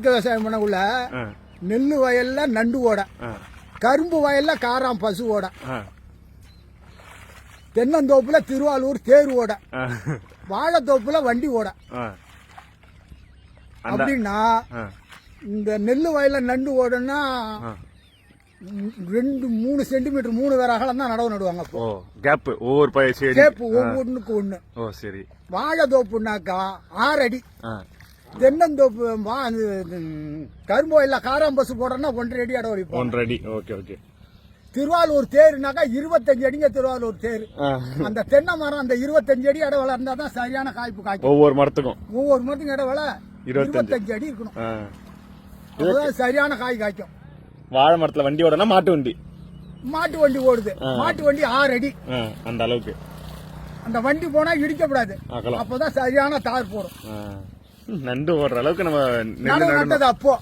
விவசாயம் பண்ணக்குள்ள நெல்லு வயல்ல நண்டு ஓட, கரும்பு வயல்ல காராம் பசு ஓட, தென்னந்தோப்புல திருவாரூர் தேர் ஓட, வாழைத்தோப்புல வண்டி ஓட. அப்படின்னா இந்த நெல்லு வயல்ல நண்டு ஓடனா 2-3 சென்டிமீட்டர் 3 வேற அகலம் தான் நடவு நடுவாங்க. கேப் ஒவ்வொரு கேப் ஒவ்வொன்றுக்கு ஒண்ணு. சரி. வாழைத்தோப்புனாக்கா 6 அடி, தென்னந்தோப்பு கரும்பு வயல்ல காராம்பசு போடனா 1.5 அடி அடை வடிப்போம். 1.5 அடி. Okay okay. திருவாரூர் தேருனாக்கா 25 அடிங்க. திருவாரூர் தேர் அந்த தென்னை மரம் அந்த 25 அடி அடை வளர்ந்தா தான் சரியான காய்ப்பு காய்க்கும். ஒவ்வொரு மரத்துக்கும் இட வள 25 அடி இருக்கணும். அப்பதான் சரியான காய் காய்க்கும். வாழை மரத்துல வண்டி ஓடனா மாட்டு வண்டி ஓடுது. மாட்டு வண்டி 6 அடி அந்த அளவுக்கு. அந்த வண்டி போனா இடிக்கப்படாது. அப்பதான் சரியான தார் போடும். நண்டு ஓடுற அளவுக்கு நம்ம நட்டது அப்போ.